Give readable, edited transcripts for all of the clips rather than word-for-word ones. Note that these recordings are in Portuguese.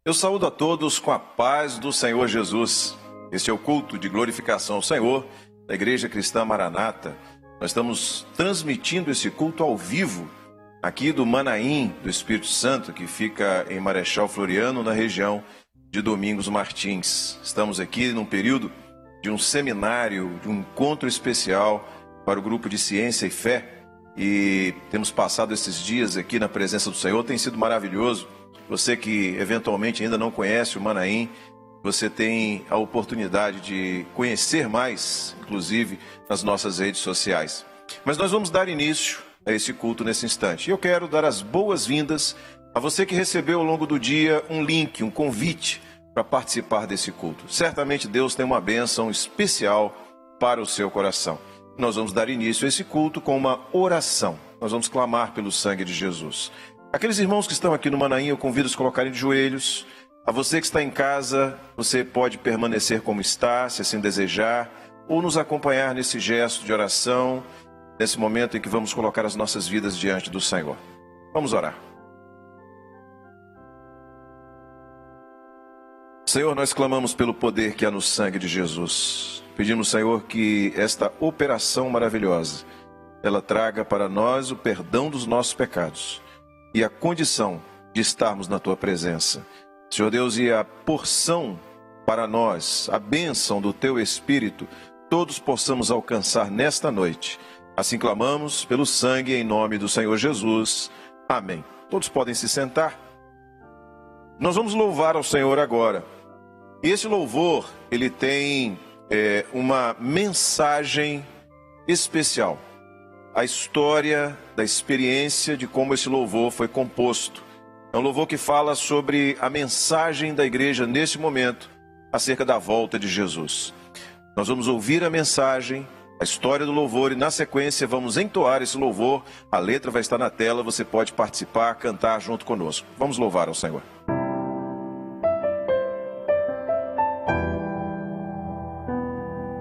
Eu saúdo a todos com a paz do Senhor Jesus. Este é o culto de glorificação ao Senhor da Igreja Cristã Maranata. Nós estamos transmitindo esse culto ao vivo aqui do Manaim do Espírito Santo, que fica em Marechal Floriano, na região de Domingos Martins. Estamos aqui num período de um seminário, de um encontro especial para o grupo de Ciência e Fé. E temos passado esses dias aqui na presença do Senhor, tem sido maravilhoso. Você que eventualmente ainda não conhece o Manaim, você tem a oportunidade de conhecer mais, inclusive nas nossas redes sociais. Mas nós vamos dar início a esse culto nesse instante. E eu quero dar as boas-vindas a você que recebeu ao longo do dia um link, um convite para participar desse culto. Certamente Deus tem uma bênção especial para o seu coração. Nós vamos dar início a esse culto com uma oração. Nós vamos clamar pelo sangue de Jesus. Aqueles irmãos que estão aqui no Manaim, eu convido a se colocarem de joelhos. A você que está em casa, você pode permanecer como está, se assim desejar, ou nos acompanhar nesse gesto de oração, nesse momento em que vamos colocar as nossas vidas diante do Senhor. Vamos orar. Senhor, nós clamamos pelo poder que há no sangue de Jesus. Pedimos, Senhor, que esta operação maravilhosa, ela traga para nós o perdão dos nossos pecados e a condição de estarmos na Tua presença. Senhor Deus, e a porção para nós, a bênção do Teu Espírito, todos possamos alcançar nesta noite. Assim clamamos pelo sangue em nome do Senhor Jesus. Amém. Todos podem se sentar. Nós vamos louvar ao Senhor agora. E esse louvor, ele tem uma mensagem especial. A história da experiência de como esse louvor foi composto. É um louvor que fala sobre a mensagem da igreja nesse momento, acerca da volta de Jesus. Nós vamos ouvir a mensagem, a história do louvor, e na sequência vamos entoar esse louvor. A letra vai estar na tela, você pode participar, cantar junto conosco. Vamos louvar ao Senhor.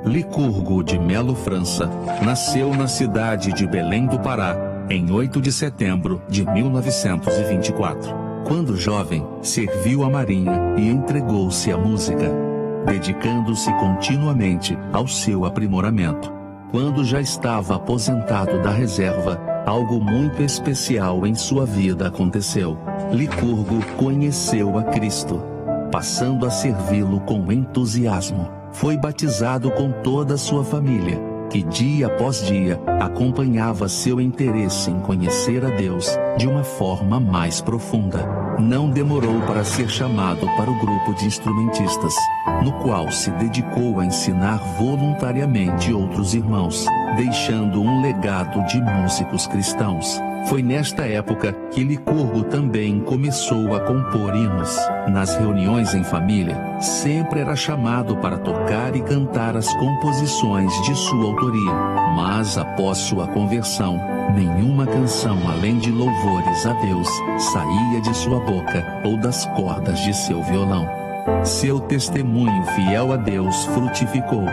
Licurgo de Melo França nasceu na cidade de Belém do Pará em 8 de setembro de 1924. Quando jovem, serviu a Marinha e entregou-se à música, dedicando-se continuamente ao seu aprimoramento. Quando já estava aposentado da reserva, algo muito especial em sua vida aconteceu. Licurgo conheceu a Cristo, passando a servi-lo com entusiasmo. Foi batizado com toda a sua família, que dia após dia acompanhava seu interesse em conhecer a Deus de uma forma mais profunda. Não demorou para ser chamado para o grupo de instrumentistas, no qual se dedicou a ensinar voluntariamente outros irmãos, deixando um legado de músicos cristãos. Foi nesta época que Licurgo também começou a compor hinos. Nas reuniões em família, sempre era chamado para tocar e cantar as composições de sua autoria. Mas após sua conversão, nenhuma canção além de louvores a Deus saía de sua boca ou das cordas de seu violão. Seu testemunho fiel a Deus frutificou,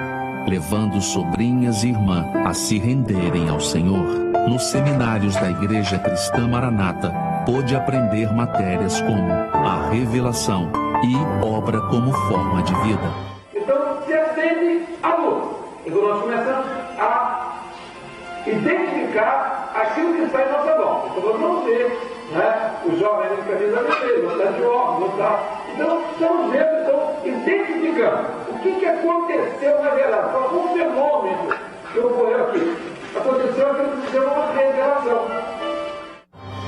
levando sobrinhas e irmãs a se renderem ao Senhor. Nos seminários da Igreja Cristã Maranata, pôde aprender matérias como a revelação e obra como forma de vida. Então, se acende a luz. Então, nós começamos a identificar aquilo que está em nossa mão. Então, nós vamos ver, né? Os jovens de camisa vermelha, não está de óculos, não está. Então, estamos vendo, estão identificando o que aconteceu na verdade. Foi algum fenômeno que ocorreu aqui. Aconteceu aquilo que se chama uma revelação.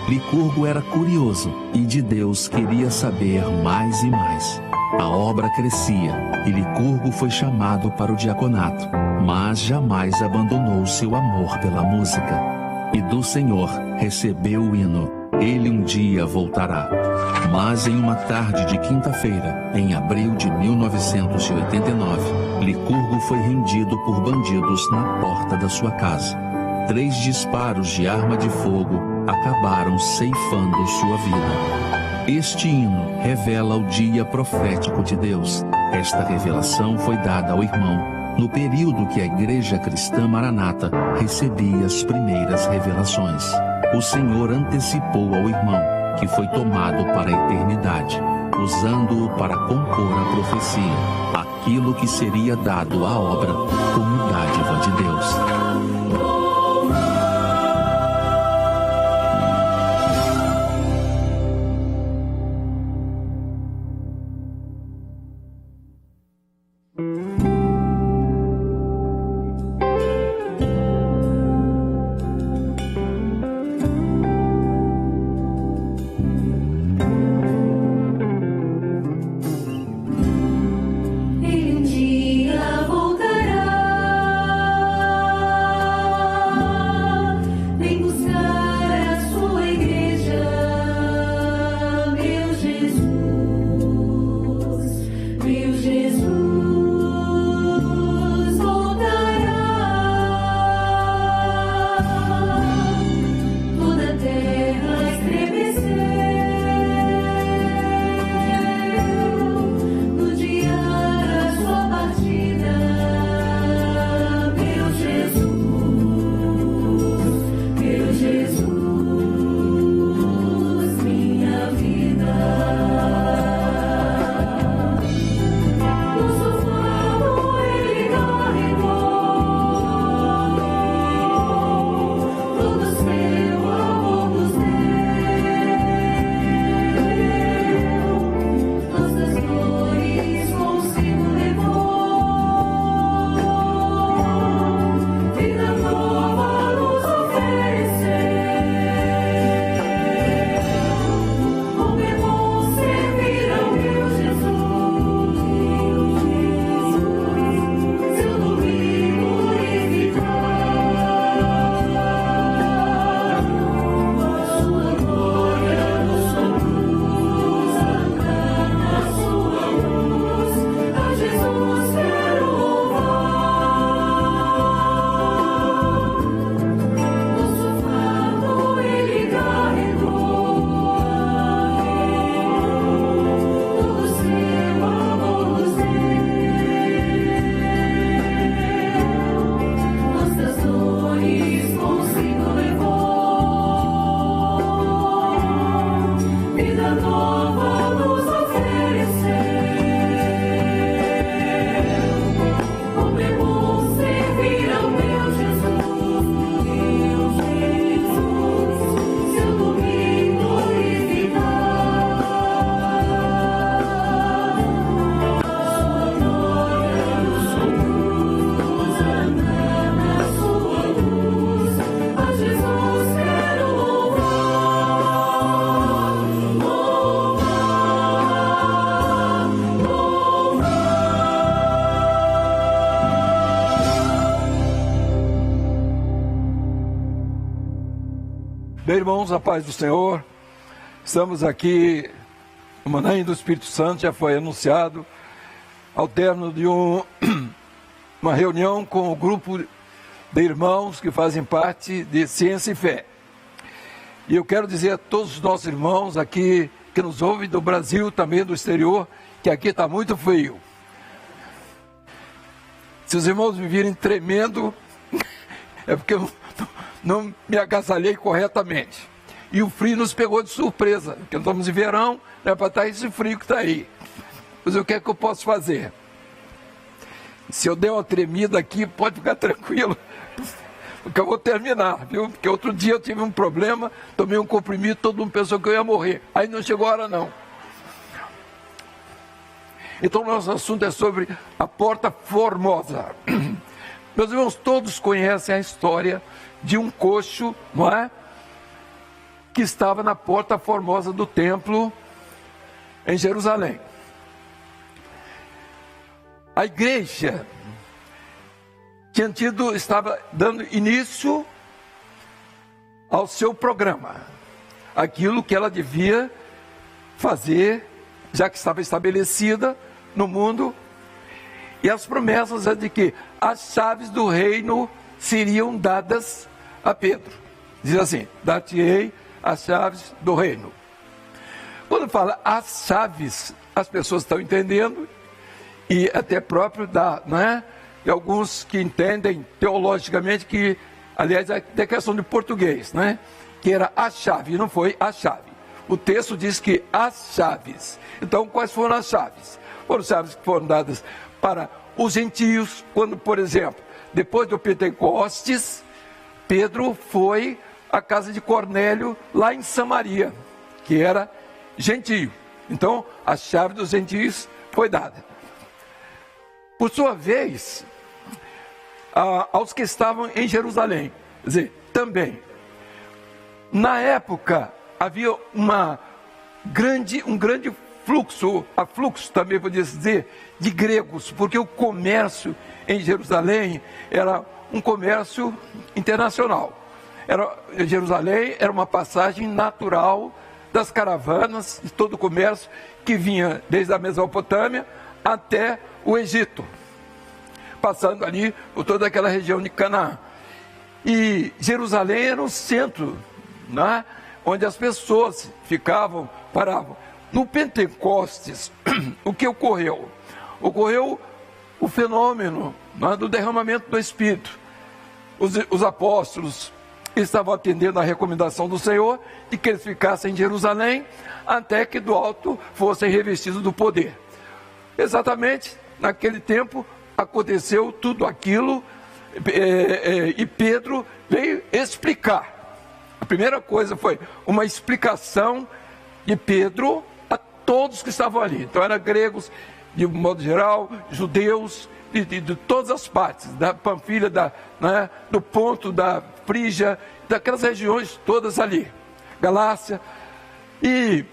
Licurgo era curioso e de Deus queria saber mais e mais. A obra crescia e Licurgo foi chamado para o diaconato, mas jamais abandonou seu amor pela música. E do Senhor recebeu o hino "Ele um dia voltará". Mas em uma tarde de quinta-feira, em abril de 1989, Licurgo foi rendido por bandidos na porta da sua casa. 3 disparos de arma de fogo acabaram ceifando sua vida. Este hino revela o dia profético de Deus, Esta revelação foi dada ao irmão no período que a Igreja Cristã Maranata recebia as primeiras revelações. O Senhor antecipou ao irmão, que foi tomado para a eternidade, usando-o para compor a profecia, aquilo que seria dado à obra como dádiva de Deus. Bem, irmãos, a paz do Senhor, estamos aqui, o Manhã do Espírito Santo já foi anunciado, ao término de uma reunião com o grupo de irmãos que fazem parte de Ciência e Fé. E eu quero dizer a todos os nossos irmãos aqui, que nos ouvem do Brasil, também do exterior, que aqui está muito frio. Se os irmãos me virem tremendo, é porque eu não me agasalhei corretamente. E o frio nos pegou de surpresa, porque nós estamos em verão, não é para estar esse frio que está aí. Mas o que é que eu posso fazer? Se eu der uma tremida aqui, pode ficar tranquilo, porque eu vou terminar, viu? Porque outro dia eu tive um problema, tomei um comprimido, todo mundo pensou que eu ia morrer. Aí não chegou a hora não. Então nosso assunto é sobre a Porta Formosa. Meus irmãos, todos conhecem a história de um coxo, não é? Que estava na Porta Formosa do templo em Jerusalém. A igreja estava dando início ao seu programa, aquilo que ela devia fazer, já que estava estabelecida no mundo, e as promessas é de que as chaves do reino seriam dadas a Pedro. Diz assim: dar-te-ei as chaves do reino. Quando fala as chaves, as pessoas estão entendendo e até próprio de alguns que entendem teologicamente que, aliás, é até questão de português, que era a chave, e não foi a chave. O texto diz que as chaves. Então, quais foram as chaves? Foram chaves que foram dadas para os gentios, quando, por exemplo, depois do Pentecostes, Pedro foi à casa de Cornélio, lá em Samaria, que era gentio. Então, a chave dos gentios foi dada. Por sua vez, aos que estavam em Jerusalém, quer dizer, também, na época, havia um grande fluxo também podia dizer, de gregos, porque o comércio em Jerusalém era um comércio internacional. Jerusalém era uma passagem natural das caravanas, de todo o comércio que vinha desde a Mesopotâmia até o Egito, passando ali por toda aquela região de Canaã. E Jerusalém era o centro, onde as pessoas paravam. No Pentecostes, o que ocorreu? Ocorreu o fenômeno do derramamento do Espírito. Os apóstolos estavam atendendo à recomendação do Senhor de que eles ficassem em Jerusalém até que do alto fossem revestidos do poder. Exatamente naquele tempo aconteceu tudo aquilo e Pedro veio explicar. A primeira coisa foi uma explicação de Pedro a todos que estavam ali. Então eram gregos, de modo geral, judeus, de todas as partes, da Panfilha, do Ponto, da Frígia, daquelas regiões todas ali, Galácia. E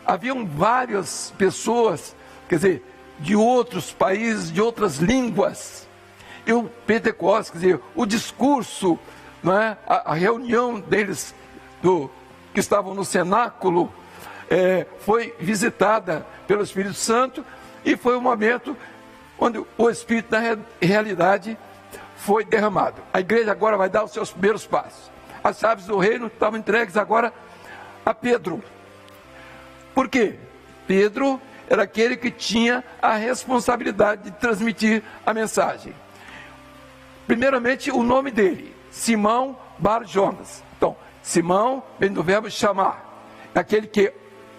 haviam várias pessoas, quer dizer, de outros países, de outras línguas. E o Pentecostes, quer dizer, o discurso, a reunião deles, que estavam no cenáculo, foi visitada pelo Espírito Santo, e foi um momento onde o Espírito, na realidade, foi derramado. A igreja agora vai dar os seus primeiros passos. As chaves do reino estavam entregues agora a Pedro. Por quê? Pedro era aquele que tinha a responsabilidade de transmitir a mensagem. Primeiramente, o nome dele, Simão Bar Jonas. Então, Simão vem do verbo chamar, aquele que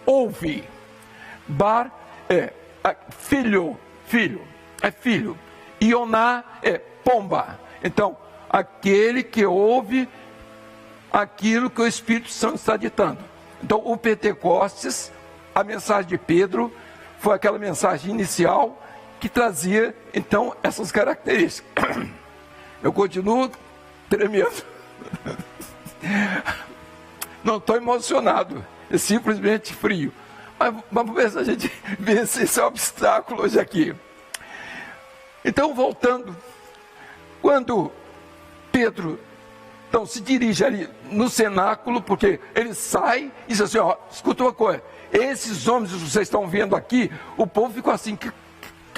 ouve. Bar é filho, é filho. Ioná é pomba. Então, aquele que ouve aquilo que o Espírito Santo está ditando. Então, o Pentecostes, a mensagem de Pedro, foi aquela mensagem inicial que trazia, então, essas características. Eu continuo tremendo. Não estou emocionado, é simplesmente frio. Mas vamos ver se a gente vence esse obstáculo hoje aqui. Então, voltando, quando Pedro se dirige ali no cenáculo, porque ele sai e diz assim, escuta uma coisa, esses homens que vocês estão vendo aqui, o povo ficou assim, o que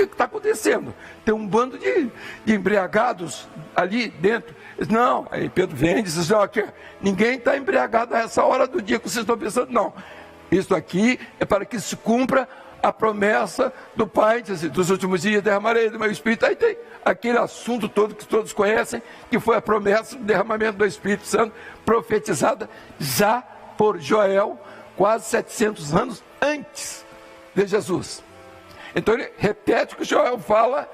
está acontecendo? Tem um bando de embriagados ali dentro. Não, aí Pedro vem e diz assim, ninguém está embriagado a essa hora do dia que vocês estão pensando, não. Isso aqui é para que se cumpra a promessa do Pai, diz assim, dos últimos dias derramarei do meu Espírito. Aí tem aquele assunto todo que todos conhecem, que foi a promessa do derramamento do Espírito Santo, profetizada já por Joel, quase 700 anos antes de Jesus. Então ele repete o que Joel fala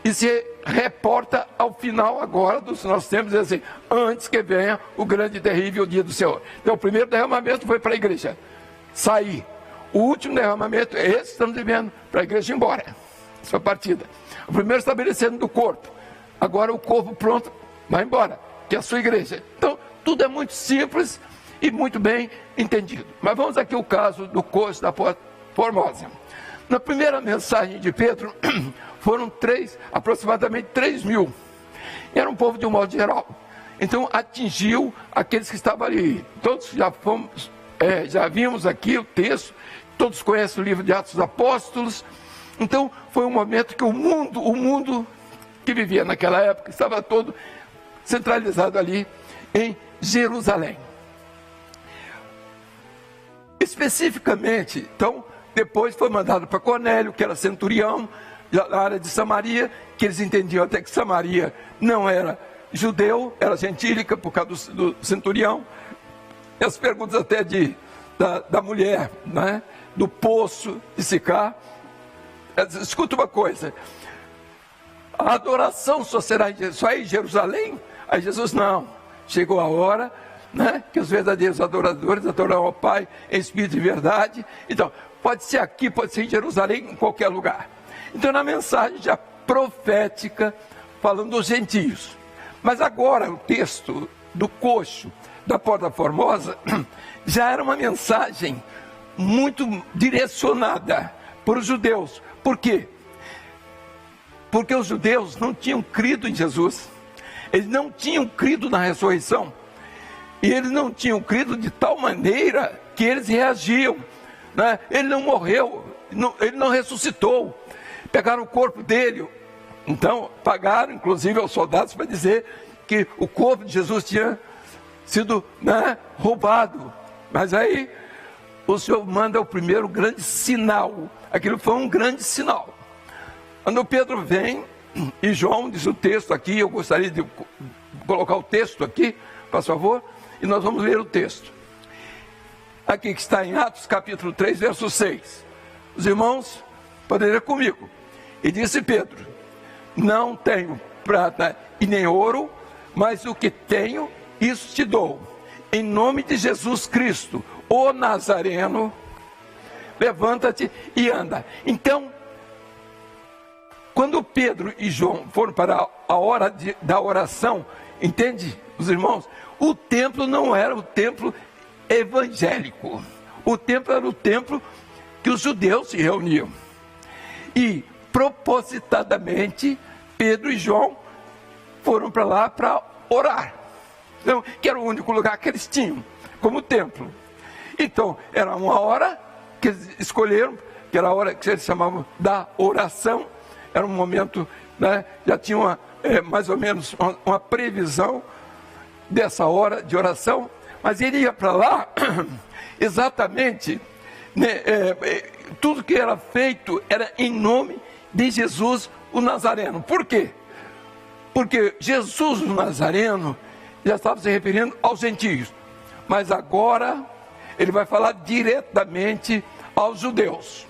e se reporta ao final agora dos nossos tempos, diz assim, antes que venha o grande e terrível dia do Senhor. Então o primeiro derramamento foi para a igreja sair. O último derramamento é esse que estamos vivendo, para a igreja ir embora. Sua partida. O primeiro estabelecendo do corpo. Agora o corpo pronto, vai embora, que é a sua igreja. Então, tudo é muito simples e muito bem entendido. Mas vamos aqui ao caso do Coxo da Formosa. Na primeira mensagem de Pedro, foram aproximadamente 3.000. Era um povo de um modo geral. Então, atingiu aqueles que estavam ali. Todos já vimos aqui o texto, todos conhecem o livro de Atos dos Apóstolos. Então foi um momento que o mundo que vivia naquela época estava todo centralizado ali em Jerusalém. Especificamente, então, depois foi mandado para Cornélio, que era centurião, da área de Samaria, que eles entendiam até que Samaria não era judeu, era gentílica por causa do centurião. E as perguntas até da mulher, né? Do poço de Sicar. Escuta uma coisa, a adoração só será só em Jerusalém? Aí Jesus, não, chegou a hora, né, que os verdadeiros adoradores adorarão ao Pai em espírito e verdade. Então, pode ser aqui, pode ser em Jerusalém, em qualquer lugar. Então, na mensagem já profética, falando dos gentios. Mas agora, o texto do coxo da Porta Formosa, já era uma mensagem muito direcionada para os judeus. Por quê? Porque os judeus não tinham crido em Jesus. Eles não tinham crido na ressurreição. E eles não tinham crido de tal maneira que eles reagiam, né? Ele não morreu, ele não ressuscitou. Pegaram o corpo dele. Então, pagaram, inclusive, aos soldados para dizer que o corpo de Jesus tinha sido, né, roubado. Mas aí, o Senhor manda o primeiro grande sinal. Aquilo foi um grande sinal. Quando Pedro vem, e João diz o texto aqui, eu gostaria de colocar o texto aqui, por favor, e nós vamos ler o texto. Aqui que está em Atos capítulo 3, verso 6. Os irmãos podem ler comigo. E disse Pedro: não tenho prata e nem ouro, mas o que tenho, isso te dou. Em nome de Jesus Cristo, o Nazareno, levanta-te e anda. Então, quando Pedro e João foram para a hora da oração, entende, os irmãos? O templo não era o templo evangélico. O templo era o templo que os judeus se reuniam. E, propositadamente, Pedro e João foram para lá para orar. Então, que era o único lugar que eles tinham, como templo. Então, era uma hora que eles escolheram, que era a hora que eles chamavam da oração. Era um momento, né, já tinha mais ou menos uma previsão dessa hora de oração, mas ele ia para lá exatamente, né, tudo que era feito era em nome de Jesus o Nazareno. Por quê? Porque Jesus o Nazareno já estava se referindo aos gentios, mas agora ele vai falar diretamente aos judeus.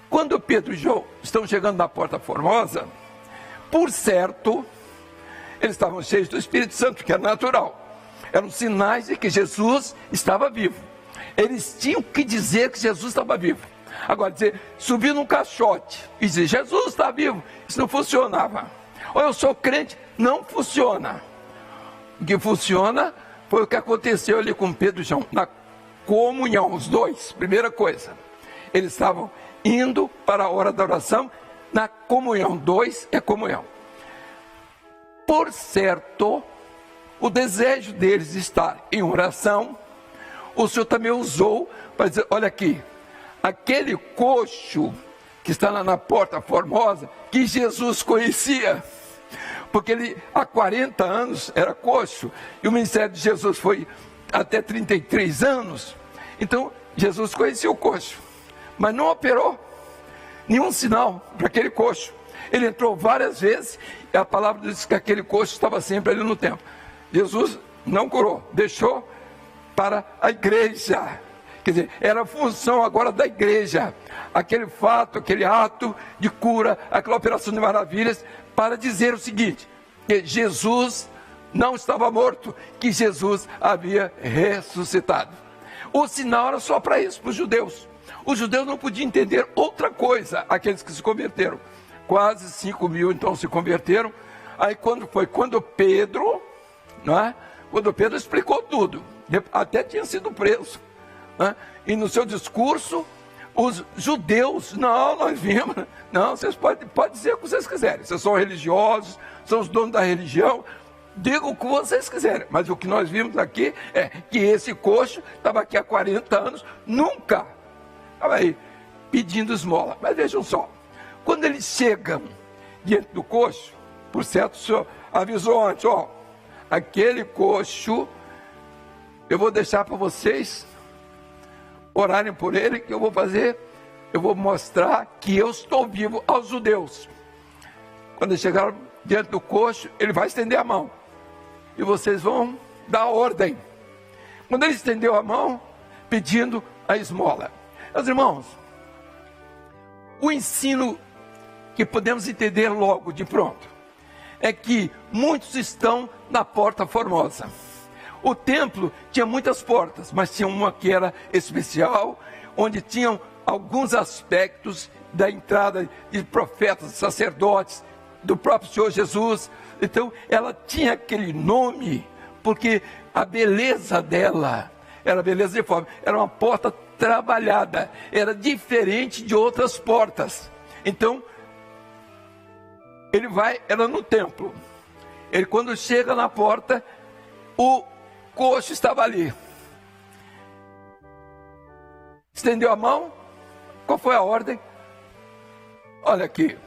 Quando Pedro e João estão chegando na Porta Formosa, por certo, eles estavam cheios do Espírito Santo, que era natural. Eram sinais de que Jesus estava vivo. Eles tinham que dizer que Jesus estava vivo. Agora, dizer, subir num caixote e dizer, Jesus está vivo, isso não funcionava. Ou eu sou crente, não funciona. O que funciona foi o que aconteceu ali com Pedro e João, na comunhão, os dois. Primeira coisa, eles estavam indo para a hora da oração, na comunhão. 2 é comunhão. Por certo, o desejo deles de estar em oração, o Senhor também usou para dizer, olha aqui, aquele coxo que está lá na Porta Formosa, que Jesus conhecia, porque ele há 40 anos era coxo, e o ministério de Jesus foi até 33 anos, então Jesus conhecia o coxo, mas não operou nenhum sinal para aquele coxo. Ele entrou várias vezes e a palavra diz que aquele coxo estava sempre ali no templo. Jesus não curou, deixou para a igreja. Quer dizer, era a função agora da igreja. Aquele fato, aquele ato de cura, aquela operação de maravilhas, para dizer o seguinte, que Jesus não estava morto, que Jesus havia ressuscitado. O sinal era só para isso, para os judeus. Os judeus não podiam entender outra coisa, aqueles que se converteram. Quase 5 mil então se converteram. Aí quando Pedro, não é? Quando Pedro explicou tudo, até tinha sido preso, né? E no seu discurso, os judeus, não, nós vimos, não, vocês podem dizer o que vocês quiserem, vocês são religiosos, são os donos da religião, digam o que vocês quiserem, mas o que nós vimos aqui é que esse coxo estava aqui há 40 anos, nunca estava aí pedindo esmola. Mas vejam só, quando eles chegam diante do coxo, por certo o Senhor avisou antes, ó, aquele coxo, eu vou deixar para vocês orarem por ele, que eu vou fazer eu vou mostrar que eu estou vivo aos judeus. Quando eles chegaram diante do coxo, ele vai estender a mão. E vocês vão dar ordem. Quando ele estendeu a mão, pedindo a esmola. Meus irmãos, o ensino que podemos entender logo de pronto é que muitos estão na Porta Formosa. O templo tinha muitas portas, mas tinha uma que era especial, onde tinham alguns aspectos da entrada de profetas, sacerdotes, do próprio Senhor Jesus. Então ela tinha aquele nome, porque a beleza dela era beleza de forma, era uma porta trabalhada, era diferente de outras portas. Então ele vai, era no templo. Ele, quando chega na porta, o coxo estava ali. Estendeu a mão. Qual foi a ordem? Olha aqui.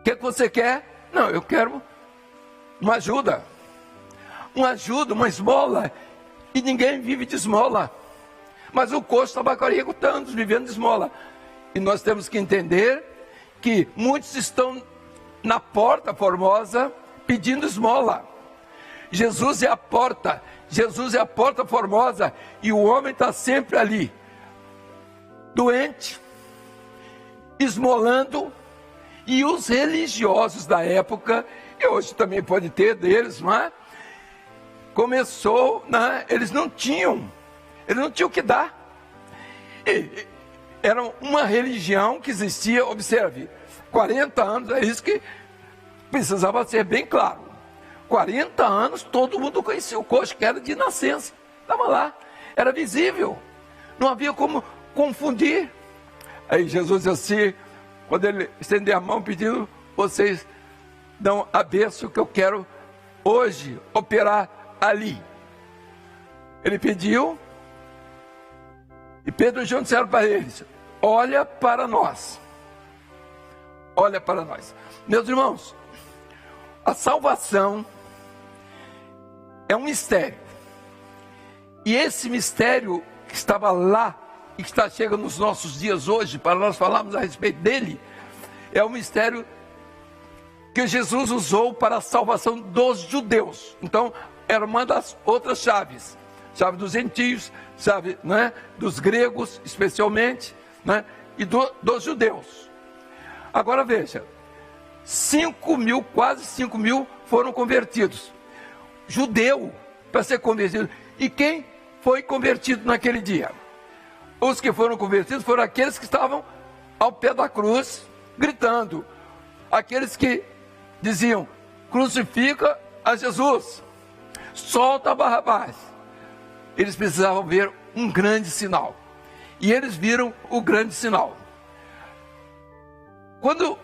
O que você quer? Não, eu quero uma ajuda. Uma ajuda, uma esmola. E ninguém vive de esmola. Mas o coxo estava perguntando, vivendo de esmola. E nós temos que entender que muitos estão na Porta Formosa pedindo esmola. Jesus é a porta. Jesus é a Porta Formosa. E o homem está sempre ali, doente, esmolando. E os religiosos da época, e hoje também pode ter deles, não é? Começou, né? Eles não tinham o que dar. Era uma religião que existia, observe, 40 anos, é isso que precisava ser bem claro. 40 anos, todo mundo conhecia o coxo, que era de nascença. Estava lá, era visível. Não havia como confundir. Aí Jesus disse assim, quando ele estendeu a mão pedindo, vocês dão a bênção que eu quero hoje operar ali. Ele pediu, e Pedro e João disseram para eles, olha para nós. Olha para nós. Meus irmãos, a salvação é um mistério. E esse mistério que estava lá e que está chegando nos nossos dias hoje, para nós falarmos a respeito dele, é um mistério que Jesus usou para a salvação dos judeus. Então, era uma das outras chaves. Chave dos gentios, chave, né, dos gregos, especialmente, né, e dos judeus. Agora veja, 5 mil, quase 5 mil foram convertidos. Judeu, para ser convertido. E quem foi convertido naquele dia? Os que foram convertidos foram aqueles que estavam ao pé da cruz, gritando. Aqueles que diziam, crucifica a Jesus, solta Barrabás. Eles precisavam ver um grande sinal. E eles viram o grande sinal. Quando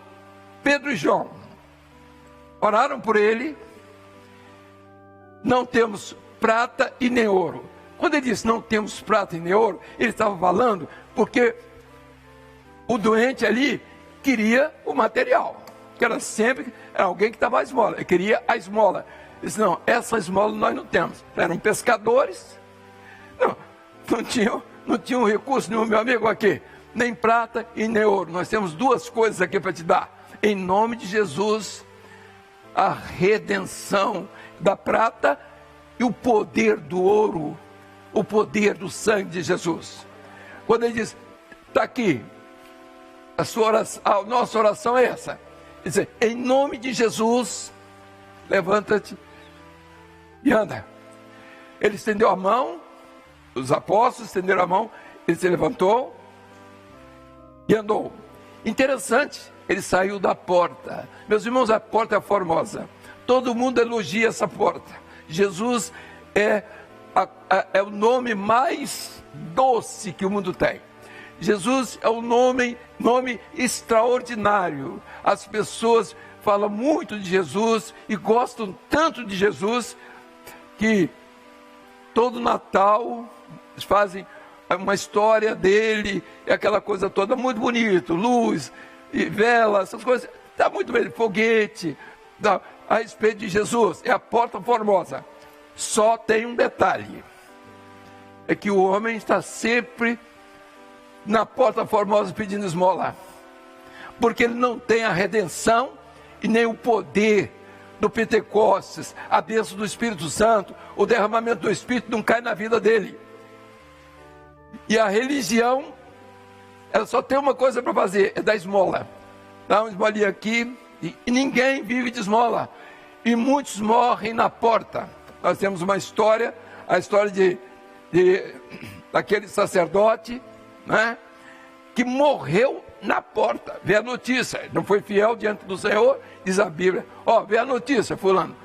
Pedro e João oraram por ele, não temos prata e nem ouro. Quando ele disse não temos prata e nem ouro, ele estava falando porque o doente ali queria o material. Que era sempre alguém que estava à esmola. Ele queria a esmola. Ele disse, não, essa esmola nós não temos. Eram pescadores. Não tinham recurso nenhum, meu amigo, aqui. Nem prata e nem ouro. Nós temos duas coisas aqui para te dar. Em nome de Jesus, a redenção da prata e o poder do ouro, o poder do sangue de Jesus. Quando ele diz, está aqui, a nossa oração é essa. Ele diz, em nome de Jesus, levanta-te e anda. Ele estendeu a mão, os apóstolos estenderam a mão, ele se levantou e andou. Interessante, ele saiu da porta. Meus irmãos, a porta é formosa. Todo mundo elogia essa porta. Jesus é o nome mais doce que o mundo tem. Jesus é um nome extraordinário. As pessoas falam muito de Jesus e gostam tanto de Jesus que todo Natal eles fazem uma história dele, aquela coisa toda muito bonito, luz e vela, essas coisas, está muito bem, foguete, a respeito de Jesus, é a porta formosa. Só tem um detalhe, é que o homem está sempre na Porta Formosa pedindo esmola, porque ele não tem a redenção e nem o poder do Pentecostes, a bênção do Espírito Santo, o derramamento do Espírito não cai na vida dele. E a religião, ela só tem uma coisa para fazer, é dar esmola. Dá uma esmolinha aqui, e ninguém vive de esmola. E muitos morrem na porta. Nós temos uma história, a história daquele sacerdote, né, que morreu na porta. Vê a notícia, não foi fiel diante do Senhor, diz a Bíblia. Vê a notícia, fulano.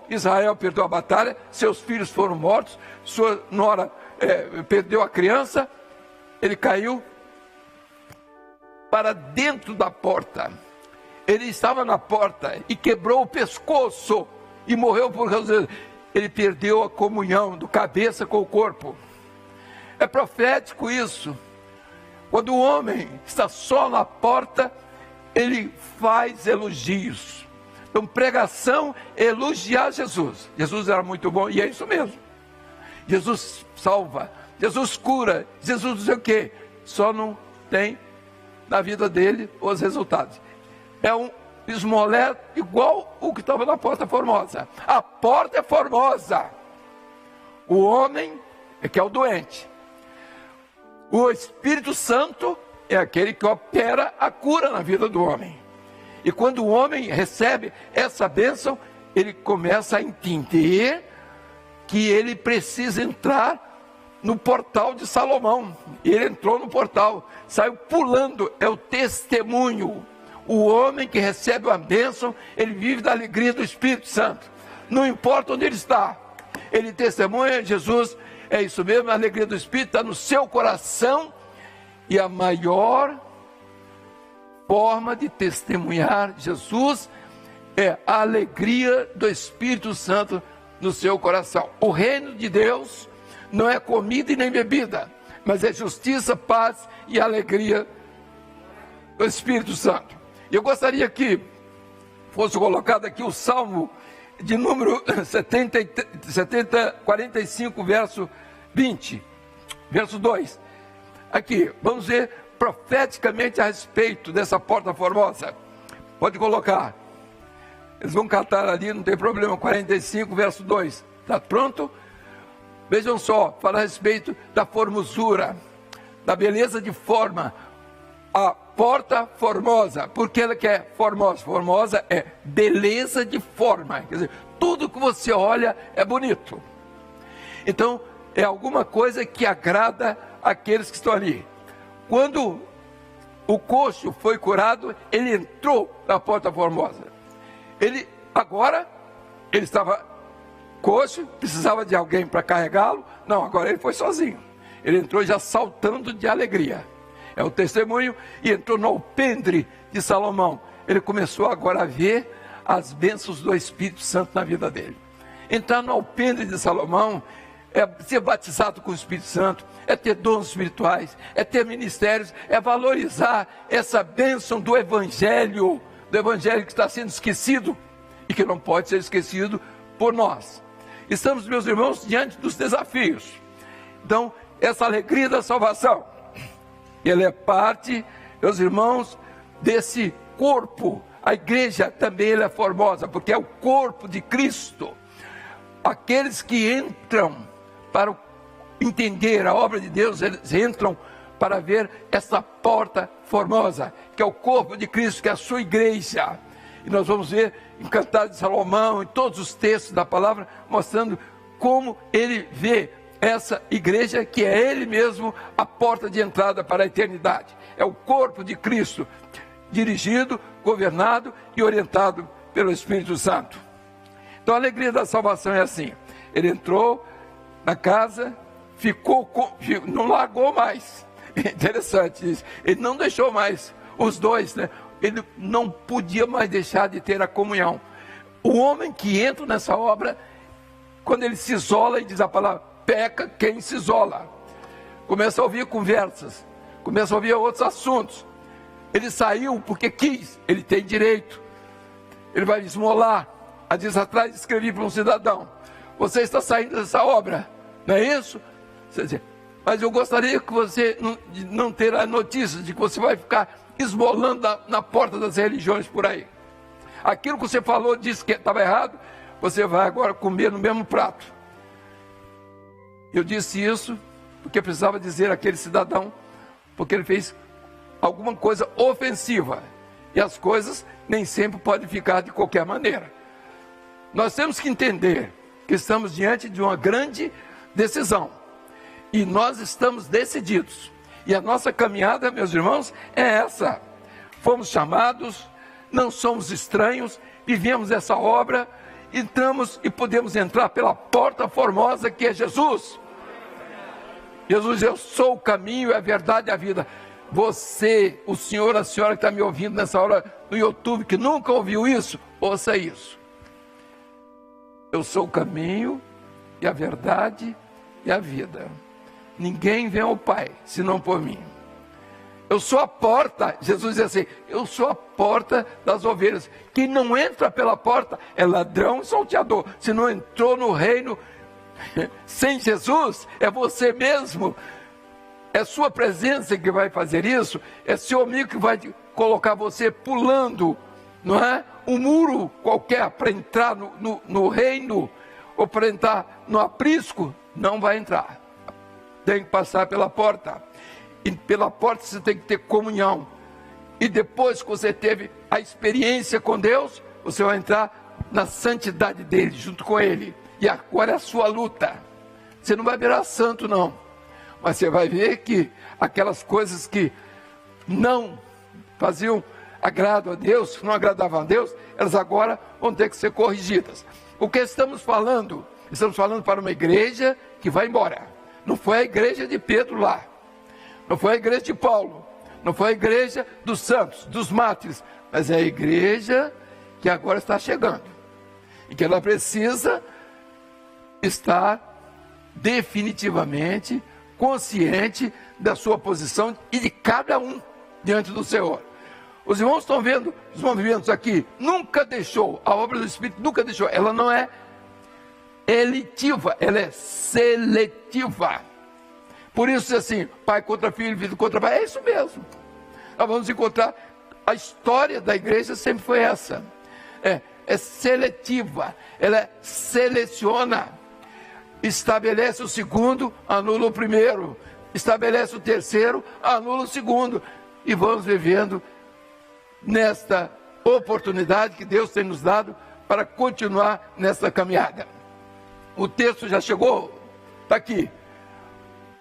Israel perdeu a batalha, seus filhos foram mortos, sua nora perdeu a criança, ele caiu para dentro da porta. Ele estava na porta e quebrou o pescoço e morreu por causa. Ele perdeu a comunhão do cabeça com o corpo. É profético isso. Quando o homem está só na porta, ele faz elogios. Então, pregação é elogiar Jesus. Jesus era muito bom, e é isso mesmo. Jesus salva, Jesus cura, Jesus não sei o quê. Só não tem na vida dele os resultados. É um esmolé igual o que estava na Porta Formosa. A porta é formosa. O homem é que é o doente. O Espírito Santo é aquele que opera a cura na vida do homem. E quando o homem recebe essa bênção, ele começa a entender que ele precisa entrar no portal de Salomão. E ele entrou no portal, saiu pulando, é o testemunho. O homem que recebe a bênção, ele vive da alegria do Espírito Santo. Não importa onde ele está, ele testemunha Jesus. É isso mesmo, a alegria do Espírito está no seu coração. E a maior forma de testemunhar Jesus é a alegria do Espírito Santo no seu coração. O reino de Deus não é comida e nem bebida, mas é justiça, paz e alegria do Espírito Santo. Eu gostaria que fosse colocado aqui o Salmo de número 45, verso 20, verso 2. Aqui, vamos ver profeticamente a respeito dessa porta formosa. Pode colocar. Eles vão cantar ali, não tem problema. 45, verso 2. Está pronto? Vejam só, fala a respeito da formosura, da beleza de forma. A porta formosa, porque ela que é formosa? Formosa é beleza de forma. Quer dizer, tudo que você olha é bonito. Então, é alguma coisa que agrada aqueles que estão ali. Quando o coxo foi curado, ele entrou na porta formosa. Ele estava coxo, precisava de alguém para carregá-lo. Não, agora ele foi sozinho. Ele entrou já saltando de alegria. É o testemunho, e entrou no alpendre de Salomão. Ele começou agora a ver as bênçãos do Espírito Santo na vida dele. Entrar no alpendre de Salomão é ser batizado com o Espírito Santo, é ter dons espirituais, é ter ministérios, é valorizar essa bênção do Evangelho que está sendo esquecido e que não pode ser esquecido por nós. Estamos, meus irmãos, diante dos desafios. Então, essa alegria da salvação, ela é parte, meus irmãos, desse corpo. A igreja também ela é formosa, porque é o corpo de Cristo. Aqueles que entram para entender a obra de Deus, eles entram para ver essa porta formosa, que é o corpo de Cristo, que é a sua igreja. E nós vamos ver em Cantares de Salomão, em todos os textos da palavra, mostrando como ele vê essa igreja, que é ele mesmo a porta de entrada para a eternidade. É o corpo de Cristo, dirigido, governado e orientado pelo Espírito Santo. Então a alegria da salvação é assim: ele entrou na casa, não largou mais. Interessante isso. Ele não deixou mais os dois, né? Ele não podia mais deixar de ter a comunhão. O homem que entra nessa obra, quando ele se isola, e diz a palavra, peca quem se isola. Começa a ouvir conversas, começa a ouvir outros assuntos. Ele saiu porque quis, ele tem direito. Ele vai esmolar. Há dias atrás escrevi para um cidadão: você está saindo dessa obra, não é isso? Você diz, Mas eu gostaria que você não ter a notícia de que você vai ficar esmolando na porta das religiões por aí. Aquilo que você falou, disse que estava errado, você vai agora comer no mesmo prato. Eu disse isso porque precisava dizer àquele cidadão, porque ele fez alguma coisa ofensiva. E as coisas nem sempre podem ficar de qualquer maneira. Nós temos que entender que estamos diante de uma grande decisão. E nós estamos decididos. E a nossa caminhada, meus irmãos, é essa. Fomos chamados, não somos estranhos, vivemos essa obra, entramos e podemos entrar pela porta formosa que é Jesus. Jesus, eu sou o caminho, a verdade e a vida. Você, o senhor, a senhora que está me ouvindo nessa hora no YouTube, que nunca ouviu isso, ouça isso. Eu sou o caminho e a verdade e a vida. Ninguém vem ao Pai, senão por mim. Eu sou a porta, Jesus diz assim, eu sou a porta das ovelhas. Quem não entra pela porta é ladrão e salteador. Se não entrou no reino sem Jesus, é você mesmo. É sua presença que vai fazer isso, é seu amigo que vai colocar você pulando, não é? Um muro qualquer para entrar no reino, ou para entrar no aprisco, não vai entrar. Tem que passar pela porta. E pela porta você tem que ter comunhão. E depois que você teve a experiência com Deus, você vai entrar na santidade dele, junto com ele. E agora é a sua luta. Você não vai virar santo, não. Mas você vai ver que aquelas coisas que não faziam agrado a Deus, não agradavam a Deus, elas agora vão ter que ser corrigidas. O que estamos falando? Estamos falando para uma igreja que vai embora. Não foi a igreja de Pedro lá. Não foi a igreja de Paulo. Não foi a igreja dos santos, dos mártires. Mas é a igreja que agora está chegando. E que ela precisa estar definitivamente consciente da sua posição e de cada um diante do Senhor. Os irmãos estão vendo os movimentos aqui. Nunca deixou, a obra do Espírito nunca deixou. Ela não é elitiva, ela é seletiva. Por isso, assim, pai contra filho, filho contra pai, é isso mesmo. Nós vamos encontrar, a história da igreja sempre foi essa. É seletiva, ela seleciona. Estabelece o segundo, anula o primeiro. Estabelece o terceiro, anula o segundo. E vamos vivendo nesta oportunidade que Deus tem nos dado para continuar nessa caminhada. O texto já chegou, está aqui.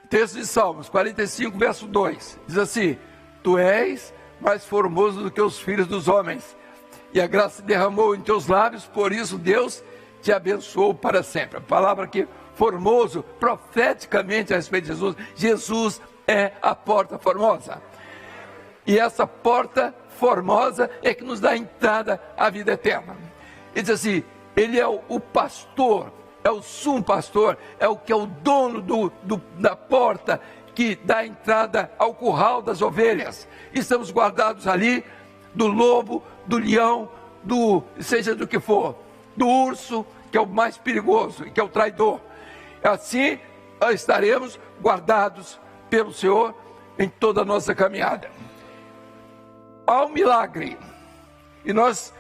Texto de Salmos 45, verso 2. Diz assim: Tu és mais formoso do que os filhos dos homens, e a graça se derramou em teus lábios, por isso Deus te abençoou para sempre. A palavra aqui, formoso, profeticamente a respeito de Jesus. Jesus é a porta formosa. E essa porta formosa é que nos dá a entrada à vida eterna. Ele diz assim, ele é o pastor, é o sumo pastor, é o que é o dono da porta que dá a entrada ao curral das ovelhas. Estamos guardados ali do lobo, do leão, seja do que for, do urso, que é o mais perigoso, que é o traidor. Assim estaremos guardados pelo Senhor em toda a nossa caminhada. Há um milagre, e nós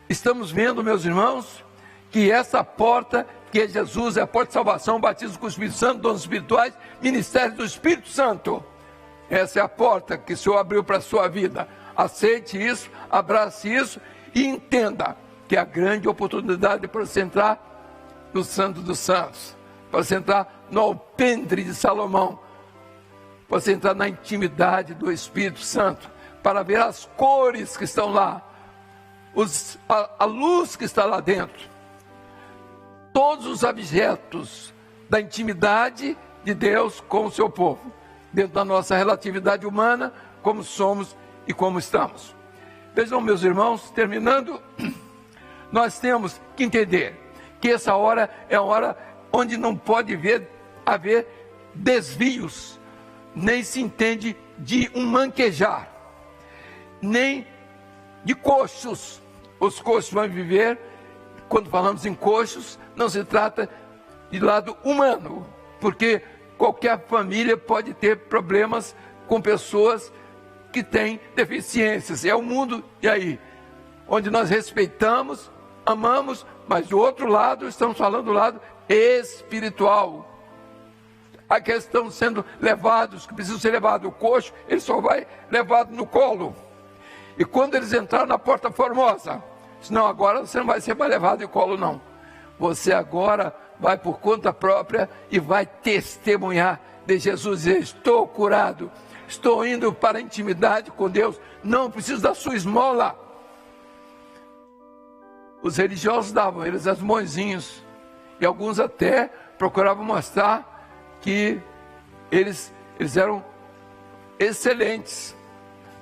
estamos vendo, meus irmãos, que essa porta, que é Jesus, é a porta de salvação, batismo com o Espírito Santo, dons espirituais, ministério do Espírito Santo. Essa é a porta que o Senhor abriu para a sua vida. Aceite isso, abrace isso e entenda que é a grande oportunidade para você entrar no Santo dos Santos, para você entrar no alpendre de Salomão, para você entrar na intimidade do Espírito Santo, para ver as cores que estão lá, a luz que está lá dentro, todos os objetos da intimidade de Deus com o seu povo, dentro da nossa relatividade humana, como somos e como estamos. Vejam, meus irmãos, terminando, nós temos que entender que essa hora é a hora onde não pode haver desvios, nem se entende de um manquejar, nem de coxos. Os coxos vão viver, quando falamos em coxos, não se trata de lado humano, porque qualquer família pode ter problemas com pessoas que têm deficiências. É o mundo, e aí? Onde nós respeitamos, amamos, mas do outro lado, estamos falando do lado espiritual. Aqueles que estão sendo levados, que precisam ser levados, o coxo, ele só vai levado no colo. E quando eles entraram na Porta Formosa, não, agora você não vai ser mais levado no colo, não. Você agora vai por conta própria e vai testemunhar de Jesus. Dizer, estou curado, estou indo para a intimidade com Deus, não preciso da sua esmola. Os religiosos davam eles as mãozinhos, e alguns até procuravam mostrar que eles eram excelentes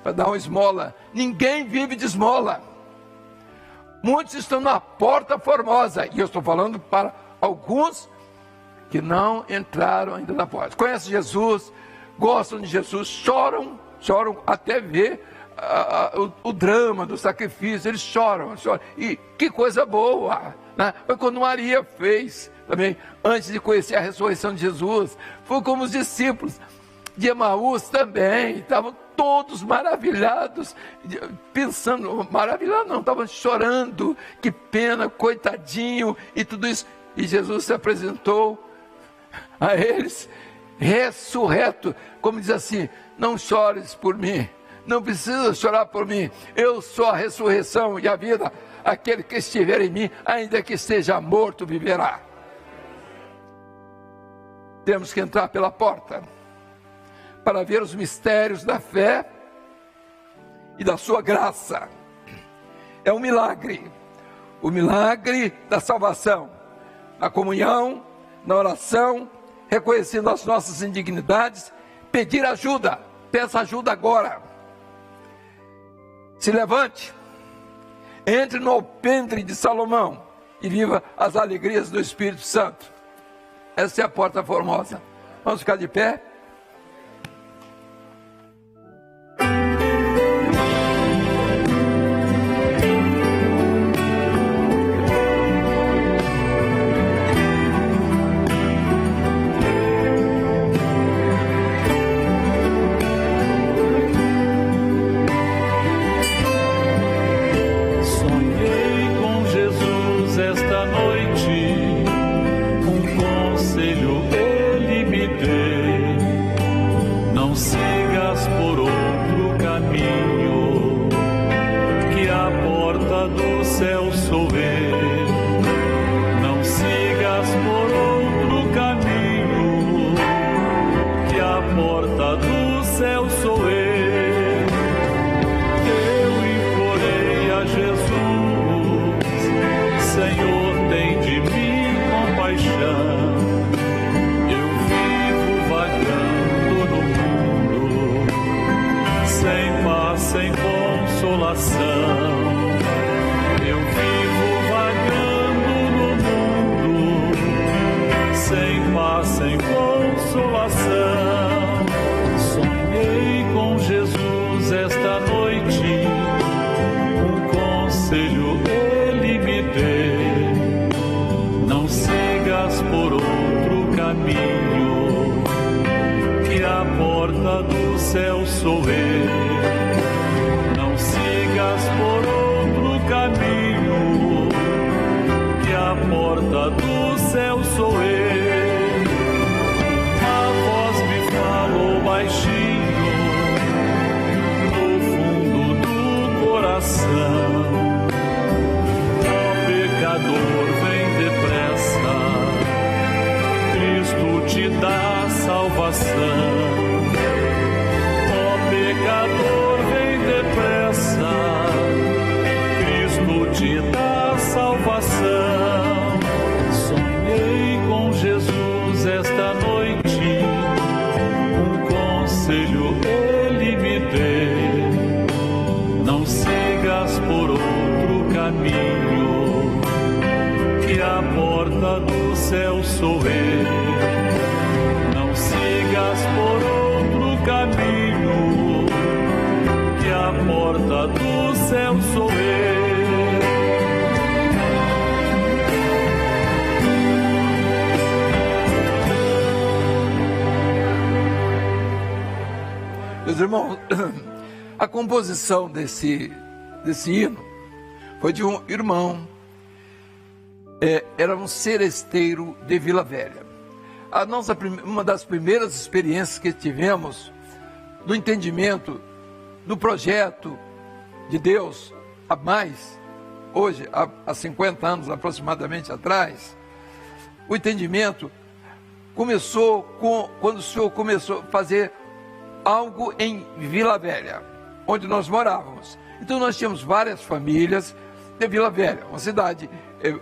para dar uma esmola. Ninguém vive de esmola. Muitos estão na Porta Formosa, e eu estou falando para alguns que não entraram ainda na porta. Conhecem Jesus, gostam de Jesus, choram até ver o drama do sacrifício. Eles choram. E que coisa boa, né? Foi quando Maria fez também, antes de conhecer a ressurreição de Jesus. Foi como os discípulos de Emaús também, estavam todos maravilhados, pensando, maravilhados não, estavam chorando, que pena, coitadinho, e tudo isso. E Jesus se apresentou a eles, ressurreto, como diz assim, não chores por mim, não precisa chorar por mim, eu sou a ressurreição e a vida, aquele que estiver em mim, ainda que esteja morto, viverá. Temos que entrar pela porta, para ver os mistérios da fé e da sua graça. É um milagre, o milagre da salvação, na comunhão, na oração, reconhecendo as nossas indignidades, pedir ajuda, peça ajuda agora. Se levante, entre no alpendre de Salomão e viva as alegrias do Espírito Santo. Essa é a Porta Formosa. Vamos ficar de pé? irmão, a composição desse hino foi de um irmão, era um seresteiro de Vila Velha. Uma das primeiras experiências que tivemos do entendimento do projeto de Deus, hoje, há 50 anos aproximadamente atrás, o entendimento começou quando o senhor começou a fazer algo em Vila Velha, onde nós morávamos. Então nós tínhamos várias famílias de Vila Velha, uma cidade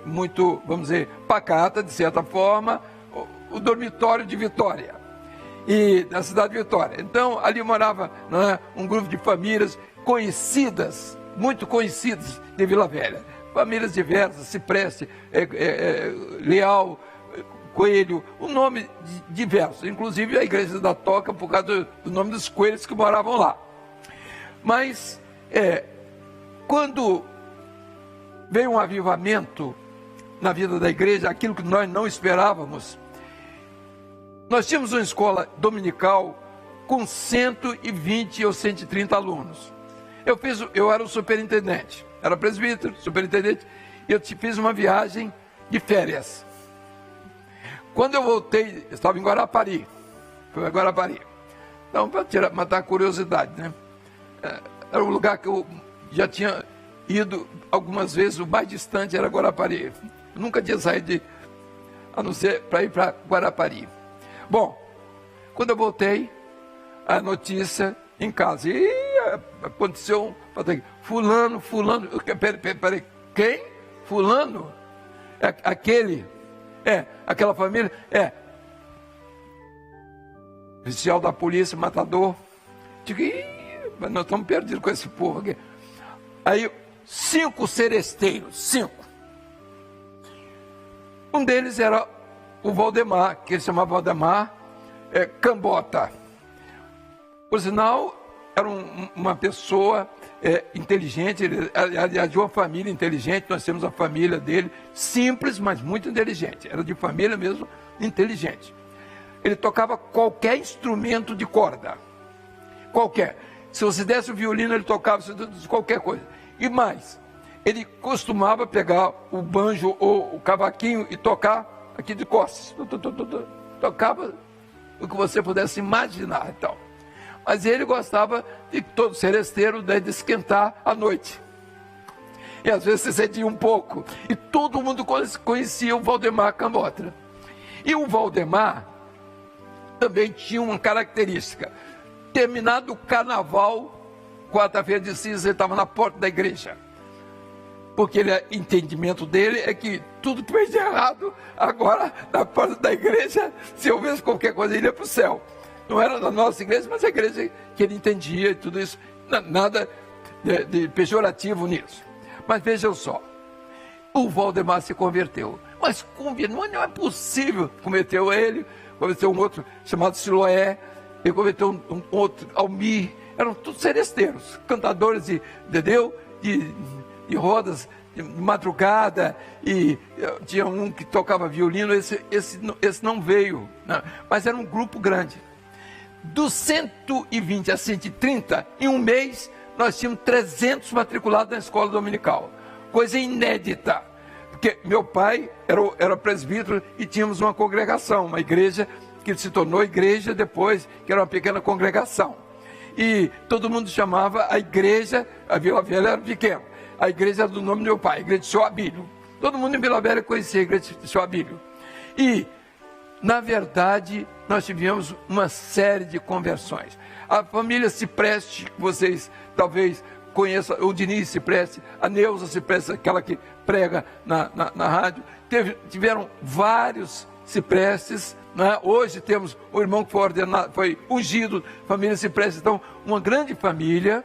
muito, vamos dizer, pacata, de certa forma, o dormitório de Vitória, e da cidade de Vitória. Então ali morava, um grupo de famílias conhecidas, muito conhecidas de Vila Velha, famílias diversas, Cipreste, Leal, Coelho, um nome diverso, inclusive a igreja da Toca, por causa do nome dos coelhos que moravam lá. Mas quando veio um avivamento na vida da igreja, aquilo que nós não esperávamos, nós tínhamos uma escola dominical com 120 ou 130 alunos. Eu era o superintendente, era presbítero, superintendente, e eu fiz uma viagem de férias. Quando eu voltei, eu estava em Guarapari, fui a Guarapari. Então, para matar a curiosidade, né? Era um lugar que eu já tinha ido algumas vezes, o mais distante era Guarapari. Eu nunca tinha saído a não ser para ir para Guarapari. Bom, quando eu voltei, a notícia em casa, e aconteceu, fulano, peraí, quem? Fulano? Aquela família? Oficial da polícia, matador. Digo, mas nós estamos perdidos com esse povo aqui. Aí, 5 seresteiros, 5. Um deles era o Valdemar, que ele chamava Valdemar Cambota. Por sinal, era uma pessoa inteligente, aliás, de uma família inteligente. Nós temos a família dele, simples, mas muito inteligente. Era de família mesmo, inteligente. Ele tocava qualquer instrumento de corda. Qualquer. Se você desse o violino, ele tocava qualquer coisa. E mais, ele costumava pegar o banjo ou o cavaquinho e tocar aqui de costas. Tocava o que você pudesse imaginar, então. Mas ele gostava de todo seresteiro, de esquentar à noite. E às vezes se sentia um pouco. E todo mundo conhecia o Valdemar Cambota. E o Valdemar também tinha uma característica. Terminado o carnaval, quarta-feira de cinza, ele estava na porta da igreja. Porque o entendimento dele é que tudo que fez de errado, agora na porta da igreja, se houvesse qualquer coisa, ele ia para o céu. Não era da nossa igreja, mas a igreja que ele entendia e tudo isso. Nada de pejorativo nisso. Mas vejam só, o Valdemar se converteu. Mas não é possível. Converteu um outro chamado Siloé, ele converteu um outro, Almir. Eram todos seresteiros, cantadores de rodas de madrugada, e tinha um que tocava violino. Esse não veio, né? Mas era um grupo grande. Dos 120 a 130, em um mês, nós tínhamos 300 matriculados na escola dominical. Coisa inédita, porque meu pai era presbítero e tínhamos uma congregação, uma igreja que se tornou igreja depois, que era uma pequena congregação. E todo mundo chamava a igreja, a Vila Velha era pequena, a igreja era do nome do meu pai, a igreja de Seu Abílio. Todo mundo em Vila Velha conhecia a igreja de Seu Abílio. E, na verdade, nós tivemos uma série de conversões. A família Cipreste, que vocês talvez conheçam, o Diniz Cipreste, a Neuza Cipreste, aquela que prega na rádio, tiveram vários Ciprestes, né? Hoje temos o irmão que foi ordenado, foi ungido, família Cipreste. Então, uma grande família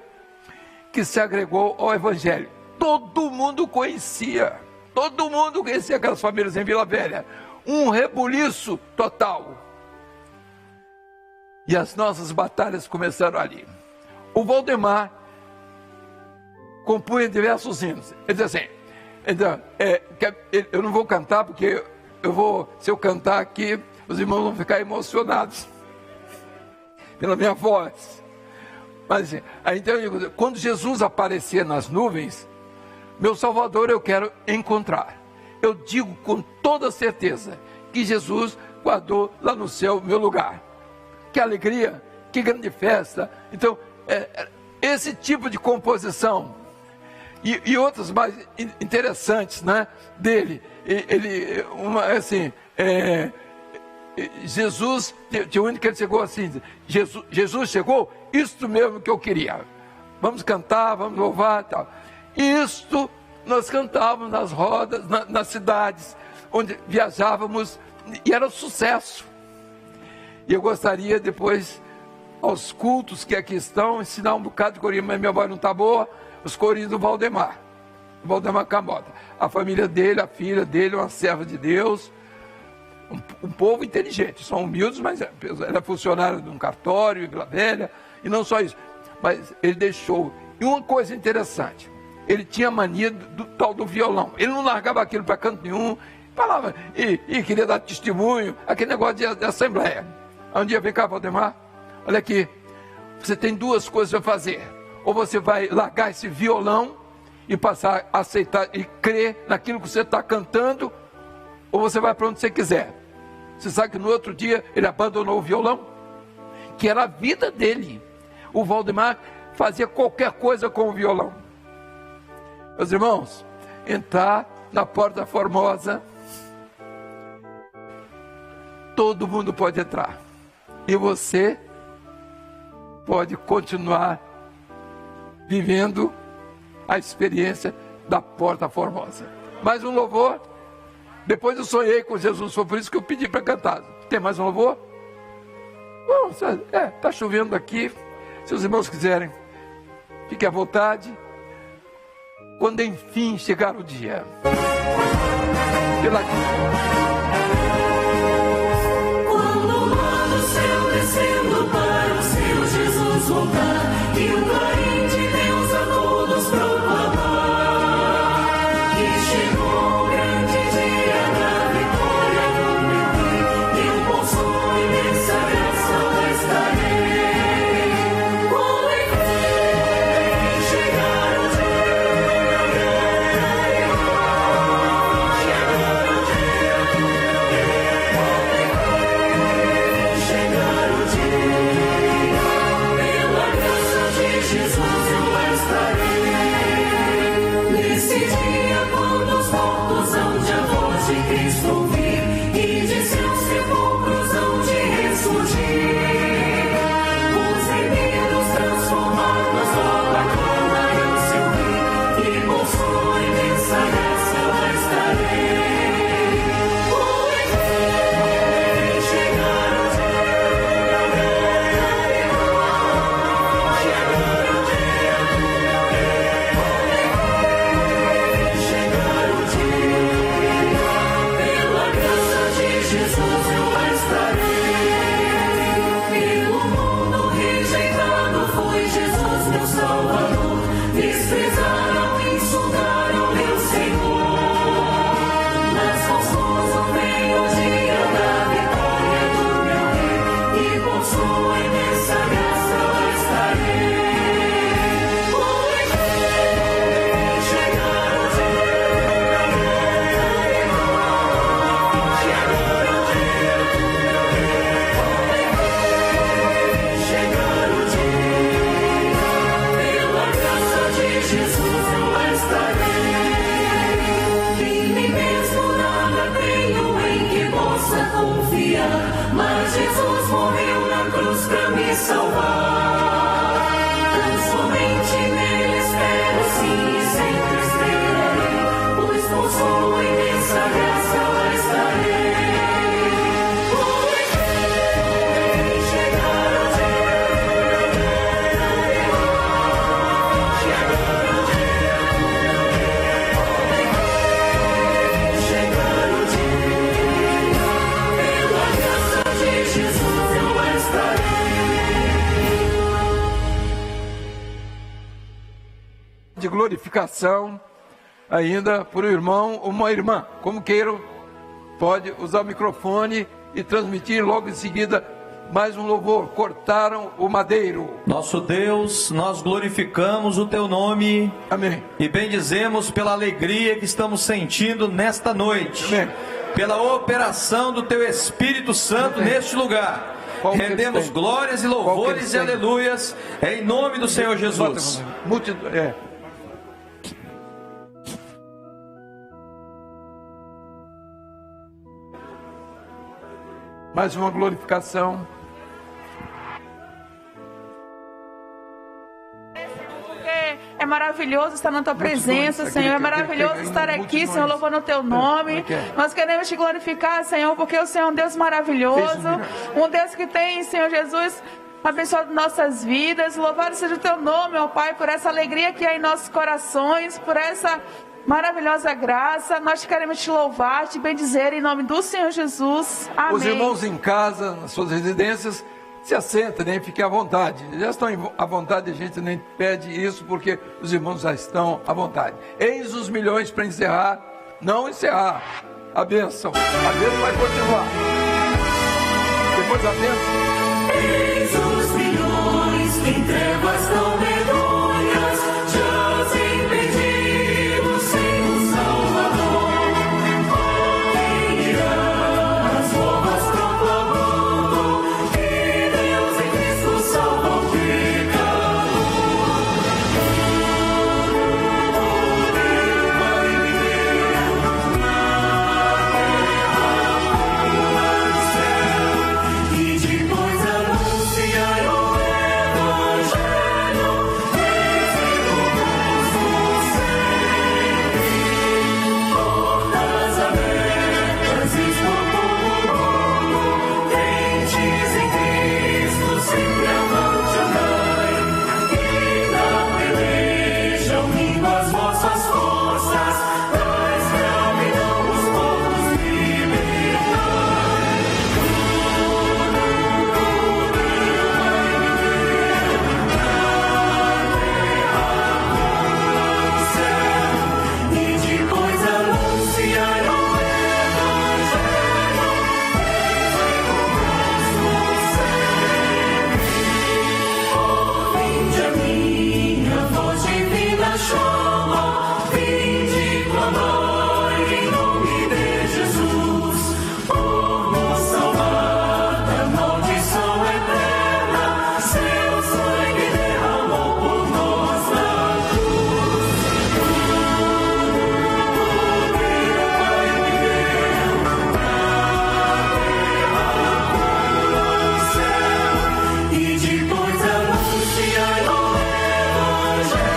que se agregou ao Evangelho. Todo mundo conhecia aquelas famílias em Vila Velha. Um rebuliço total. E as nossas batalhas começaram ali. O Valdemar compunha diversos hinos. Ele dizia assim, então, eu não vou cantar, porque se eu cantar aqui, os irmãos vão ficar emocionados pela minha voz. Mas assim, aí, então, eu digo, quando Jesus aparecer nas nuvens, meu Salvador eu quero encontrar. Eu digo com toda certeza que Jesus guardou lá no céu meu lugar. Que alegria, que grande festa. Então, esse tipo de composição e outras mais interessantes, né, dele. Jesus, tinha um que ele chegou assim, Jesus chegou, isto mesmo que eu queria. Vamos cantar, vamos louvar e tal. Isto nós cantávamos nas rodas, nas cidades onde viajávamos, e era um sucesso. E eu gostaria depois, aos cultos que aqui estão, ensinar um bocado de corinho, mas minha voz não está boa, os corinhos do Valdemar Camota. A família dele, a filha dele, uma serva de Deus, um povo inteligente, são humildes, mas ela é funcionária de um cartório em Vila Velha, e não só isso, mas ele deixou. E uma coisa interessante, ele tinha mania do tal do violão, ele não largava aquilo para canto nenhum, falava, e queria dar testemunho, aquele negócio de assembleia. Um dia, vem cá, Valdemar, olha aqui, você tem duas coisas a fazer, ou você vai largar esse violão e passar a aceitar e crer naquilo que você está cantando, ou você vai para onde você quiser. Você sabe que no outro dia ele abandonou o violão, que era a vida dele. O Valdemar fazia qualquer coisa com o violão. Meus irmãos, entrar na Porta Formosa, todo mundo pode entrar, e você pode continuar vivendo a experiência da Porta Formosa. Mais um louvor. Depois eu sonhei com Jesus, foi por isso que eu pedi para cantar. Tem mais um louvor? Bom, está chovendo aqui. Se os irmãos quiserem, fiquem à vontade. Quando enfim chegar o dia. Quando lá do céu descendo para o seu Jesus voltar, e o clarim de Deus a todos proclamar, que chegou o grande dia da vitória do meu Rei, e o bom som imensa graça lá estarei. Quando enfim chegar o de glorificação ainda por um irmão ou uma irmã, como queiram, pode usar o microfone e transmitir logo em seguida Mais um louvor, cortaram o madeiro. Nosso Deus, nós glorificamos o Teu nome. Amém. E bendizemos pela alegria que estamos sentindo nesta noite. Amém. Pela operação do Teu Espírito Santo neste lugar. Rendemos glórias e louvores e aleluias em nome do Senhor Jesus. Mais uma glorificação. É maravilhoso estar na Tua presença, Senhor. É maravilhoso estar aqui, Senhor, louvando o Teu nome. Nós queremos Te glorificar, Senhor, porque o Senhor é um Deus maravilhoso. Um Deus que tem, Senhor Jesus, abençoado nossas vidas. Louvado seja o Teu nome, ó Pai, por essa alegria que há em nossos corações, por essa maravilhosa graça. Nós queremos Te louvar, Te bendizer em nome do Senhor Jesus. Amém. Os irmãos em casa, nas suas residências, se assentem, nem fiquem à vontade. Já estão à vontade, a gente nem pede isso, porque os irmãos já estão à vontade. Eis os milhões para encerrar, não encerrar. A bênção. A bênção vai continuar. Depois a bênção. Eis os milhões que em trevas tão medonhas jazem perdidos sem um Salvador. Quem irá as boas proclamando que Deus em Cristo salva o pecador? Ele vai viver na terra do céu e depois anunciar o Evangelho. Portas abertas estão como mundo, crentes em Cristo sempre avante andai, e na peleja unindo as vossas forças, da escravidão os povos libertai. E depois anunciar o Evangelho, vinde a minha voz divina chama, vinde clamai em nome de Jesus, por nos salvar da maldição eterna, seu sangue derramou por nós na cruz. E depois anunciar o Evangelho,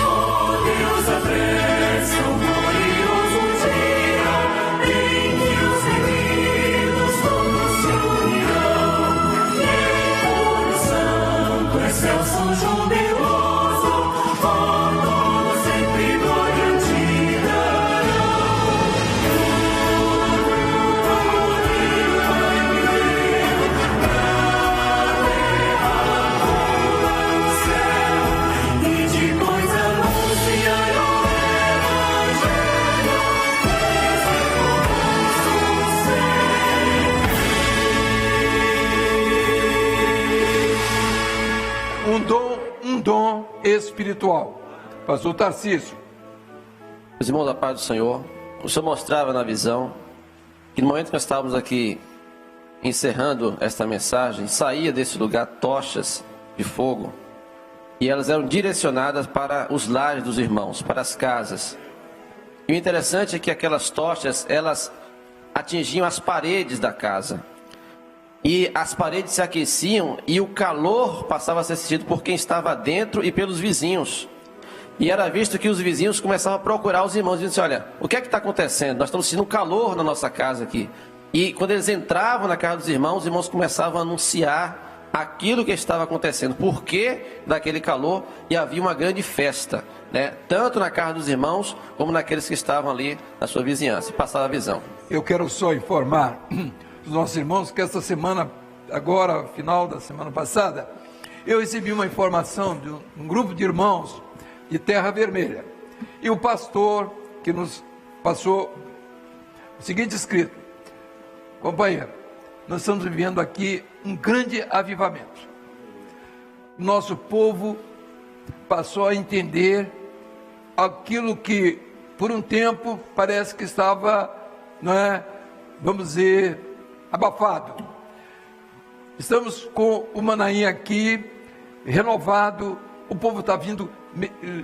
ó Deus, apressa o glorioso dia em que os remidos todos se unirão, e por santo excelso jubiloso, por todo sempre glória te darão. E depois anunciar o Evangelho, Um dom espiritual. Pastor Tarcísio. Os irmãos da paz do Senhor, o Senhor mostrava na visão que no momento que nós estávamos aqui encerrando esta mensagem, saía desse lugar tochas de fogo e elas eram direcionadas para os lares dos irmãos, para as casas. E o interessante é que aquelas tochas, elas atingiam as paredes da casa. E as paredes se aqueciam e o calor passava a ser sentido por quem estava dentro e pelos vizinhos. E era visto que os vizinhos começavam a procurar os irmãos, dizendo assim: olha, o que é que está acontecendo? Nós estamos sentindo calor na nossa casa aqui. E quando eles entravam na casa dos irmãos, os irmãos começavam a anunciar aquilo que estava acontecendo, por que daquele calor, e havia uma grande festa, né? Tanto na casa dos irmãos, como naqueles que estavam ali na sua vizinhança. Passava a visão. Eu quero só informar os nossos irmãos que essa semana, agora, final da semana passada, eu recebi uma informação de um grupo de irmãos de Terra Vermelha. E o pastor que nos passou seguinte escrito: companheiro, nós estamos vivendo aqui um grande avivamento. Nosso povo passou a entender aquilo que por um tempo parece que estava, vamos dizer, abafado. Estamos com o Manaim aqui renovado, o povo está vindo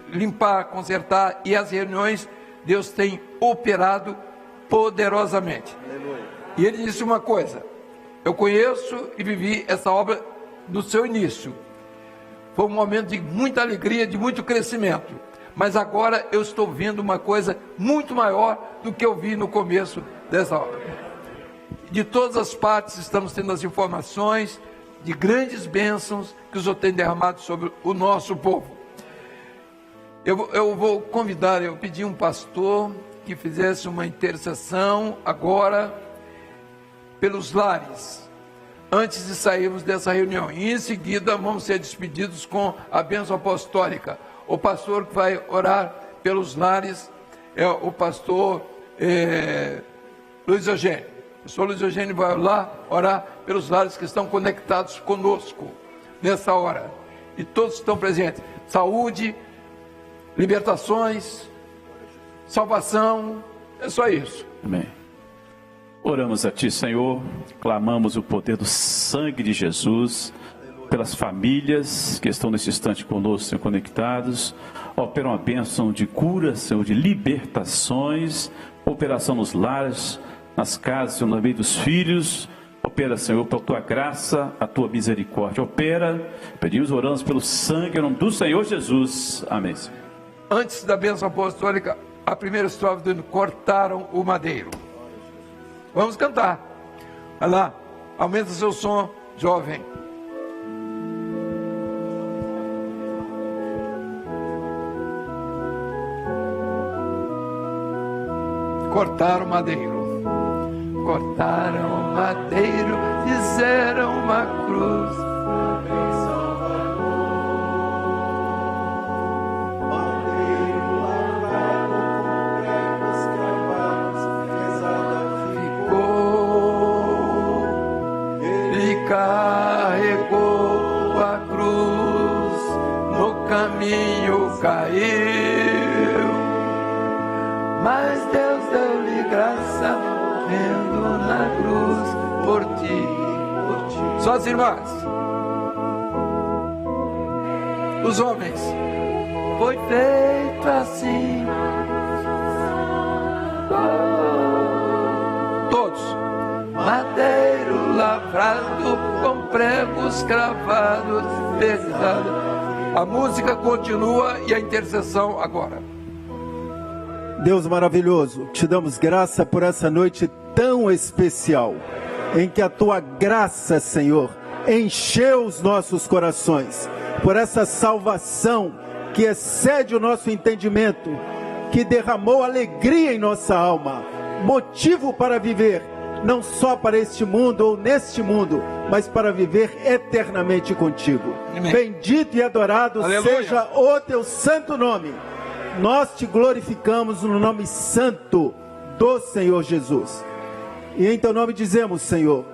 limpar, consertar, e as reuniões Deus tem operado poderosamente. Aleluia. E ele disse uma coisa: eu conheço e vivi essa obra no seu início. Foi um momento de muita alegria, de muito crescimento. Mas agora eu estou vendo uma coisa muito maior do que eu vi no começo dessa obra. De todas as partes estamos tendo as informações de grandes bênçãos que o Senhor tem derramado sobre o nosso povo. Eu vou convidar, eu pedi um pastor que fizesse uma intercessão agora pelos lares, antes de sairmos dessa reunião. E em seguida vamos ser despedidos com a bênção apostólica. O pastor que vai orar pelos lares é o pastor Luiz Eugênio. O pastor Luiz Eugênio vai lá orar pelos lares que estão conectados conosco nessa hora. E todos estão presentes. Saúde, libertações, salvação, é só isso. Amém. Oramos a Ti, Senhor, clamamos o poder do sangue de Jesus pelas famílias que estão nesse instante conosco, Senhor, conectados. Opera uma bênção de cura, Senhor, de libertações, operação nos lares, nas casas, Senhor, no meio dos filhos. Opera, Senhor, pela Tua graça, a Tua misericórdia. Opera, pedimos, oramos pelo sangue, em nome do Senhor Jesus. Amém, Senhor. Antes da bênção apostólica, a primeira estrofe do hino: cortaram o madeiro. Vamos cantar. Vai lá, aumenta seu som, jovem. Cortaram o madeiro. Cortaram o madeiro, fizeram uma cruz. Carregou a cruz, no caminho caiu, mas Deus deu-lhe graça, morrendo na cruz por ti, por ti. Só as irmãs, os homens, foi feito assim, todos. Madeiro lavrado, com pregos cravados, pesado. A música continua e a intercessão agora. Deus maravilhoso, te damos graça por essa noite tão especial, em que a Tua graça, Senhor, encheu os nossos corações, por essa salvação que excede o nosso entendimento, que derramou alegria em nossa alma, motivo para viver, não só para este mundo ou neste mundo, mas para viver eternamente contigo. Amém. Bendito e adorado Aleluia. Seja o Teu santo nome. Nós Te glorificamos no nome santo do Senhor Jesus. E em Teu nome dizemos, Senhor,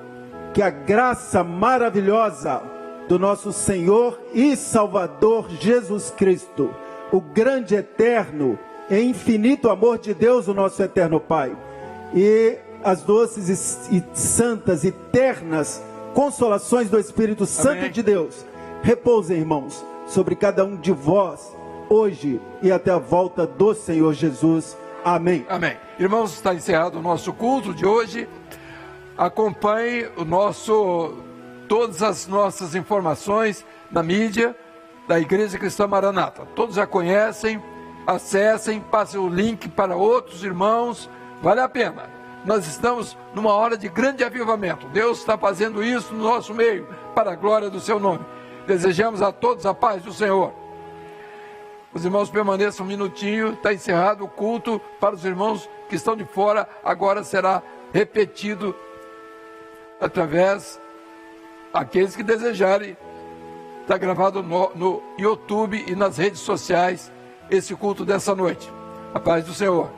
que a graça maravilhosa do nosso Senhor e Salvador Jesus Cristo, o grande, eterno e infinito amor de Deus, o nosso eterno Pai, e as doces e santas e ternas consolações do Espírito Santo Amém. De Deus repousem, irmãos, sobre cada um de vós, hoje e até a volta do Senhor Jesus. Amém. Amém. Irmãos, está encerrado o nosso culto de hoje. Acompanhe todas as nossas informações na mídia da Igreja Cristã Maranata. Todos já conhecem, acessem, passem o link para outros irmãos, vale a pena. Nós estamos numa hora de grande avivamento. Deus está fazendo isso no nosso meio, para a glória do Seu nome. Desejamos a todos a paz do Senhor. Os irmãos permaneçam um minutinho, está encerrado o culto. Para os irmãos que estão de fora, agora será repetido através daqueles que desejarem. Está gravado no YouTube e nas redes sociais esse culto dessa noite. A paz do Senhor.